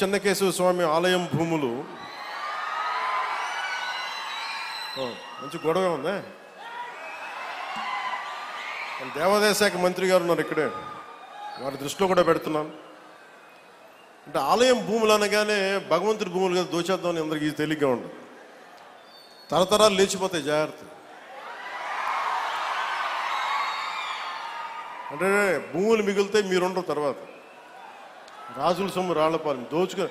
చెన్నకేశవ స్వామి ఆలయం భూములు మంచి గొడవ ఉందా? దేవాదాయ శాఖ మంత్రి గారు ఉన్నారు ఇక్కడే, వారి దృష్టిలో కూడా పెడుతున్నాను. అంటే ఆలయం భూములు అనగానే భగవంతుడి భూములు కదా దోచేద్దామని అందరికీ తేలిగ్గా ఉండదు. తరతరాలు లేచిపోతాయి, జాగ్రత్త. అంటే భూములు మిగిలితే మీరుండరు, తర్వాత రాజుల సొమ్ము రాళ్లపాలెం దోచుక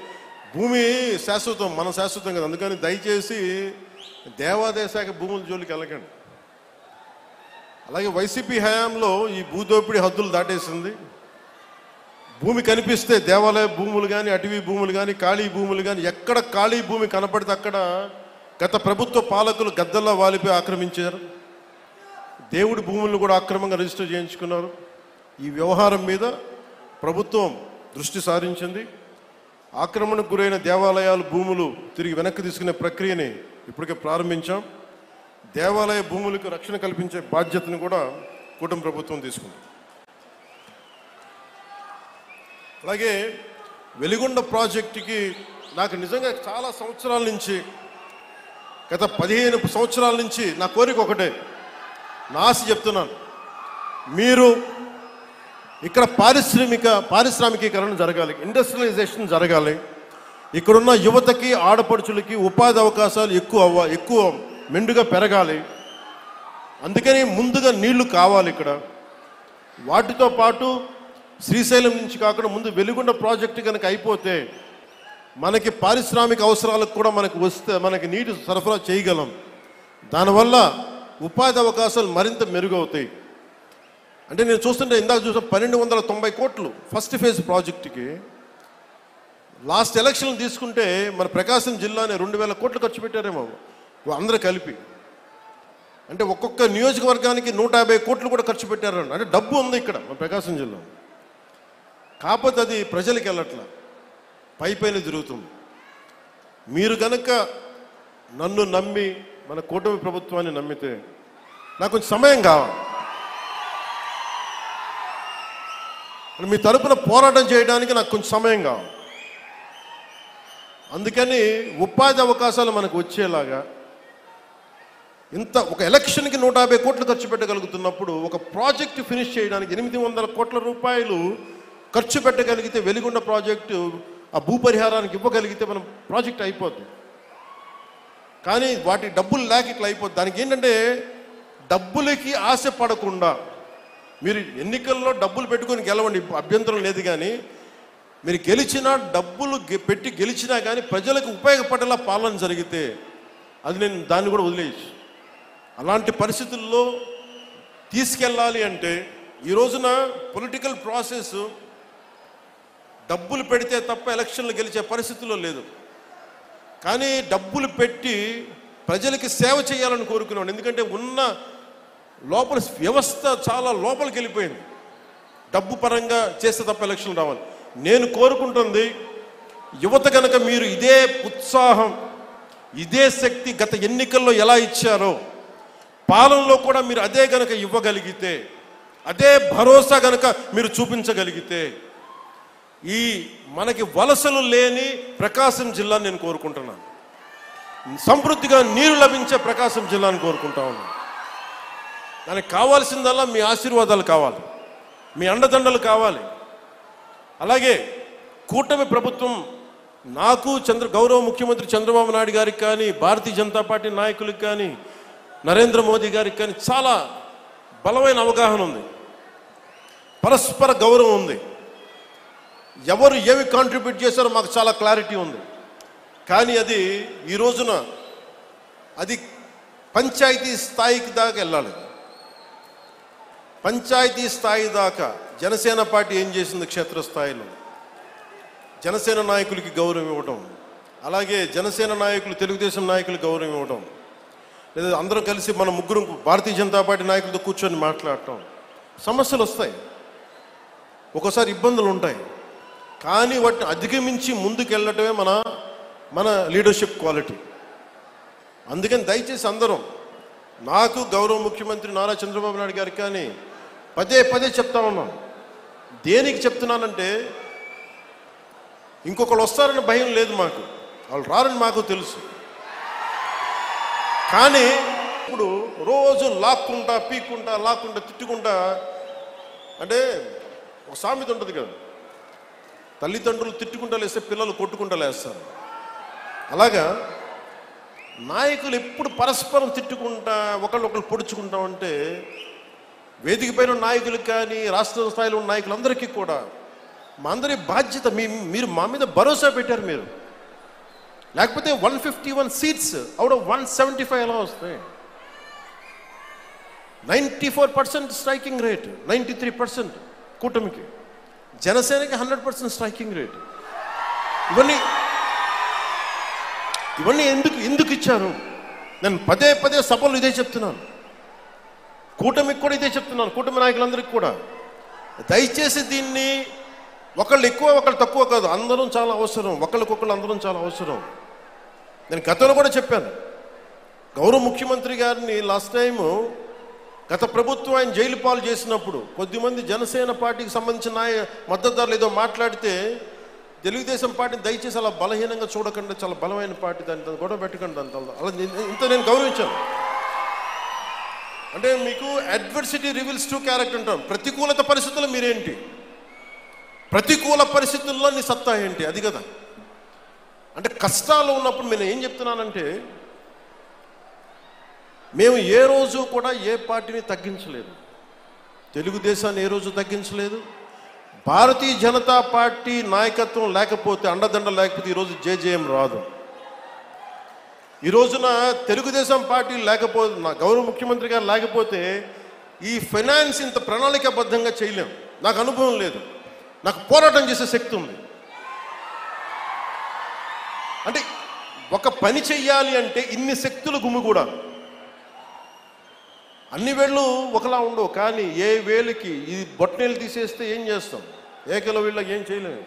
భూమి శాశ్వతం, మన శాశ్వతం కదా. అందుకని దయచేసి దేవాదాయ శాఖ భూముల జోలికి వెళ్ళకండి. అలాగే వైసీపీ హయాంలో ఈ భూదోపిడీ హద్దులు దాటేసింది. భూమి కనిపిస్తే దేవాలయ భూములు కానీ, అటవీ భూములు కానీ, ఖాళీ భూములు కానీ, ఎక్కడ ఖాళీ భూమి కనపడితే అక్కడ గత ప్రభుత్వ పాలకులు గద్దల్లా వాలిపోయి ఆక్రమించారు. దేవుడి భూములను కూడా అక్రమంగా రిజిస్టర్ చేయించుకున్నారు. ఈ వ్యవహారం మీద ప్రభుత్వం దృష్టి సారించింది. ఆక్రమణకు గురైన దేవాలయాల భూములు తిరిగి వెనక్కి తీసుకునే ప్రక్రియని ఇప్పటికే ప్రారంభించాం. దేవాలయ భూములకు రక్షణ కల్పించే బాధ్యతను కూడా కూటమి ప్రభుత్వం తీసుకుంది. అలాగే వెలిగొండ ప్రాజెక్టుకి నాకు నిజంగా చాలా సంవత్సరాల నుంచి, గత 15 సంవత్సరాల నుంచి నా కోరిక ఒకటే, నా ఆశ చెప్తున్నాను. మీరు ఇక్కడ పారిశ్రామికీకరణ జరగాలి, ఇండస్ట్రియలైజేషన్ జరగాలి. ఇక్కడున్న యువతకి, ఆడపడుచులకి ఉపాధి అవకాశాలు ఎక్కువ మెండుగా పెరగాలి. అందుకని ముందుగా నీళ్లు కావాలి ఇక్కడ. వాటితో పాటు శ్రీశైలం నుంచి కాకుండా ముందు వెలిగొండ ప్రాజెక్టు కనుక అయిపోతే మనకి పారిశ్రామిక అవసరాలకు కూడా మనకి నీటి సరఫరా చేయగలం. దానివల్ల ఉపాధి అవకాశాలు మరింత మెరుగవుతాయి. అంటే నేను చూస్తుంటే ఇందాక చూసిన 1290 కోట్లు ఫస్ట్ ఫేజ్ ప్రాజెక్టుకి. లాస్ట్ ఎలక్షన్ తీసుకుంటే మన ప్రకాశం జిల్లానే 2000 కోట్లు ఖర్చు పెట్టారేమో అందరూ కలిపి. అంటే ఒక్కొక్క నియోజకవర్గానికి 150 కోట్లు కూడా ఖర్చు పెట్టారండి. అంటే డబ్బు ఉంది ఇక్కడ మన ప్రకాశం జిల్లా. కాకపోతే అది ప్రజలకు వెళ్ళట్లా, పైపైన తిరుగుతుంది. మీరు కనుక నన్ను నమ్మి మన కూటమి ప్రభుత్వాన్ని నమ్మితే నాకు కొంచెం సమయం కావాలి. మీ తరపున పోరాటం చేయడానికి నాకు కొంచెం సమయం కావాలి. అందుకని ఉపాధి అవకాశాలు మనకు వచ్చేలాగా ఒక ఎలక్షన్కి 150 కోట్లు ఖర్చు పెట్టగలుగుతున్నప్పుడు ఒక ప్రాజెక్టు ఫినిష్ చేయడానికి 800 కోట్ల రూపాయలు ఖర్చు పెట్టగలిగితే వెలిగొండ ప్రాజెక్టు ఆ భూపరిహారానికి ఇవ్వగలిగితే మనం ప్రాజెక్ట్ అయిపోద్ది. కానీ వాటి డబ్బులు లేక ఇట్లా అయిపోద్ది. దానికి ఏంటంటే డబ్బులకి ఆశ పడకుండా, మీరు ఎన్నికల్లో డబ్బులు పెట్టుకొని గెలవండి, అభ్యంతరం లేదు. కానీ మీరు గెలిచినా, డబ్బులు పెట్టి గెలిచినా కానీ ప్రజలకు ఉపయోగపడేలా పాలన జరిగితే అది నేను దాన్ని కూడా వదిలేయచ్చు. అలాంటి పరిస్థితుల్లో తీసుకెళ్ళాలి అంటే ఈ రోజున పొలిటికల్ ప్రాసెస్ డబ్బులు పెడితే తప్ప ఎలక్షన్లు గెలిచే పరిస్థితుల్లో లేదు. కానీ డబ్బులు పెట్టి ప్రజలకి సేవ చేయాలని కోరుకున్నాను. ఎందుకంటే ఉన్న లోపల వ్యవస్థ చాలా లోపలికి వెళ్ళిపోయింది. డబ్బు పరంగా చేస్తే తప్ప ఎలక్షన్లు రావాలి. నేను కోరుకుంటుంది యువత కనుక మీరు ఇదే ఉత్సాహం, ఇదే శక్తి గత ఎన్నికల్లో ఎలా ఇచ్చారో పాలనలో కూడా మీరు అదే గనక ఇవ్వగలిగితే, అదే భరోసా గనక మీరు చూపించగలిగితే ఈ మనకి వలసలు లేని ప్రకాశం జిల్లాని నేను కోరుకుంటున్నాను. సమృద్ధిగా నీరు లభించే ప్రకాశం జిల్లాని కోరుకుంటా ఉన్నాను. దానికి కావాల్సిందల్లా మీ ఆశీర్వాదాలు కావాలి, మీ అండదండలు కావాలి. అలాగే కూటమి ప్రభుత్వం నాకు గౌరవ ముఖ్యమంత్రి చంద్రబాబు నాయుడు గారికి కానీ, భారతీయ జనతా పార్టీ నాయకులకు కానీ, నరేంద్ర మోదీ గారికి కానీ చాలా బలమైన అవగాహన ఉంది, పరస్పర గౌరవం ఉంది. ఎవరు ఏమి కాంట్రిబ్యూట్ చేశారో మాకు చాలా క్లారిటీ ఉంది. కానీ అది ఈ రోజున అది పంచాయతీ స్థాయికి దాకా వెళ్ళాలి. పంచాయతీ స్థాయి దాకా జనసేన పార్టీ ఏం చేసింది, క్షేత్రస్థాయిలో జనసేన నాయకులకి గౌరవం ఇవ్వటం, అలాగే జనసేన నాయకులు తెలుగుదేశం నాయకులకు గౌరవం ఇవ్వటం, లేదా అందరూ కలిసి మన ముగ్గురు భారతీయ జనతా పార్టీ నాయకులతో కూర్చొని మాట్లాడటం. సమస్యలు వస్తాయి, ఒక్కోసారి ఇబ్బందులు ఉంటాయి. కానీ వాటిని అధిగమించి ముందుకెళ్ళటమే మన లీడర్షిప్ క్వాలిటీ. అందుకని దయచేసి అందరం, నాకు గౌరవ ముఖ్యమంత్రి నారా చంద్రబాబు నాయుడు గారికి కానీ పదే చెప్తా ఉన్నాను. దేనికి చెప్తున్నానంటే ఇంకొకళ్ళు వస్తారని భయం లేదు మాకు, వాళ్ళు రారని మాకు తెలుసు. కానీ ఇప్పుడు రోజు లాక్కుంటా పీక్కుంటా లాక్కుంటా తిట్టుకుంటా, అంటే ఒక సామెత ఉంటుంది కదా, తల్లిదండ్రులు తిట్టుకుంటా లేస్తే పిల్లలు కొట్టుకుంటా లేస్తారు. అలాగా నాయకులు ఎప్పుడు పరస్పరం తిట్టుకుంటా ఒకళ్ళు పొడుచుకుంటా ఉంటే వేదిక పైన నాయకులకు కానీ రాష్ట్ర స్థాయిలో ఉన్న నాయకులందరికీ కూడా మా అందరి బాధ్యత, మీరు మా మీద భరోసా పెట్టారు మీరు, లేకపోతే 151 సీట్స్ అవుట్ ఆఫ్ 175 ఎలా వస్తాయి? 94% స్ట్రైకింగ్ రేట్, 93% కూటమికి, జనసేనకి 100% స్ట్రైకింగ్ రేట్. ఇవన్నీ ఎందుకు ఇచ్చారు? నేను పదే పదే సభలు ఇదే చెప్తున్నాను, కూటమికి కూడా ఇదే చెప్తున్నాను, కూటమి నాయకులందరికీ కూడా. దయచేసి దీన్ని ఒకళ్ళు ఎక్కువ ఒకళ్ళు తక్కువ కాదు, అందరం చాలా అవసరం, ఒకళ్ళకొకళ్ళు అందరం చాలా అవసరం. నేను గతంలో కూడా చెప్పాను, గౌరవ ముఖ్యమంత్రి గారిని లాస్ట్ టైము గత ప్రభుత్వం ఆయన జైలు పాలు చేసినప్పుడు కొద్దిమంది జనసేన పార్టీకి సంబంధించిన మద్దతుదారులు ఏదో మాట్లాడితే తెలుగుదేశం పార్టీని దయచేసి అలా బలహీనంగా చూడకుండా, చాలా బలమైన పార్టీ, దాన్ని గొడవ పెట్టకండి, దాని అలా ఇంత నేను గౌరవించాను. అంటే మీకు అడ్వర్సిటీ రివీల్స్ ట్రూ క్యారెక్టర్ అంటాం. ప్రతికూలత పరిస్థితుల్లో మీరేంటి, ప్రతికూల పరిస్థితుల్లో నీ సత్తా ఏంటి, అది కదా. అంటే కష్టాలు ఉన్నప్పుడు నేను ఏం చెప్తున్నానంటే, మేము ఏ రోజు కూడా ఏ పార్టీని తగ్గించలేదు, తెలుగుదేశాన్ని ఏ రోజు తగ్గించలేదు. భారతీయ జనతా పార్టీ నాయకత్వం లేకపోతే, అండదండ లేకపోతే ఈరోజు జేజేఎం రాదు. ఈ రోజున తెలుగుదేశం పార్టీ లేకపోతే, నా గౌరవ ముఖ్యమంత్రి గారు లేకపోతే ఈ ఫైనాన్స్ ఇంత ప్రణాళికాబద్ధంగా చేయలేం. నాకు అనుభవం లేదు, నాకు పోరాటం చేసే శక్తి ఉంది. అంటే ఒక పని చెయ్యాలి అంటే ఇన్ని శక్తులు గుమిగూడాలి. అన్ని వేళ్ళు ఒకలా ఉండవు, కానీ ఏ వేలికి ఈ బొట్టనేలు తీసేస్తే ఏం చేస్తాం, ఏకల వీళ్ళకి ఏం చేయలేము.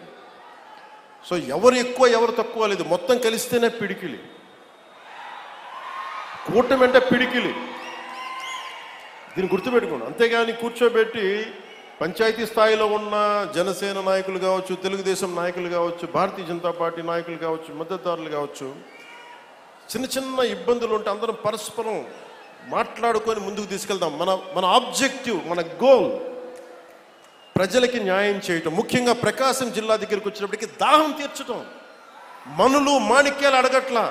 సో ఎవరు ఎక్కువ ఎవరు తక్కువ లేదు, మొత్తం కలిస్తేనే పిడికిలి. కూటమి అంటే పిడికిలి, దీన్ని గుర్తుపెట్టుకోండి. అంతేగాని కూర్చోబెట్టి పంచాయతీ స్థాయిలో ఉన్న జనసేన నాయకులు కావచ్చు, తెలుగుదేశం నాయకులు కావచ్చు, భారతీయ జనతా పార్టీ నాయకులు కావచ్చు, మద్దతుదారులు కావచ్చు, చిన్న చిన్న ఇబ్బందులు ఉంటే అందరం పరస్పరం మాట్లాడుకొని ముందుకు తీసుకెళ్దాం. మన ఆబ్జెక్టివ్, మన గోల్ ప్రజలకి న్యాయం చేయటం. ముఖ్యంగా ప్రకాశం జిల్లా దగ్గరికి వచ్చినప్పటికీ దాహం తీర్చటం. మనులు మాణిక్యాలు అడగట్లా,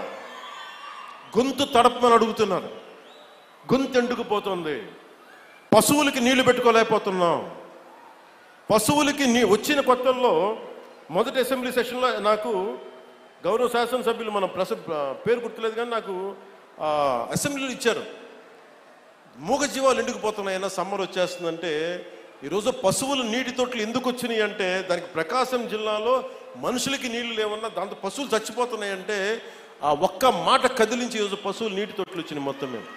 గొంతు తడపమని అడుగుతున్నారు. గొంతు ఎండుకుపోతుంది, పశువులకి నీళ్లు పెట్టుకోలేకపోతున్నాం. పశువులకి వచ్చిన కొత్తల్లో మొదటి అసెంబ్లీ సెషన్లో నాకు గౌరవ శాసనసభ్యులు, మన పేరు గుర్తులేదు కానీ నాకు అసెంబ్లీలో ఇచ్చారు, మూగజీవాలు ఎండుకుపోతున్నాయన్నా సమ్మర్ వచ్చేస్తుందంటే. ఈరోజు పశువులు నీటి తొట్లు ఎందుకు వచ్చినాయి అంటే, దానికి ప్రకాశం జిల్లాలో మనుషులకి నీళ్లు లేవన్నా దాంతో పశువులు చచ్చిపోతున్నాయంటే ఆ ఒక్క మాట కదిలించి ఈరోజు పశువులు నీటి తొట్లు వచ్చినాయి మొత్తం మేము.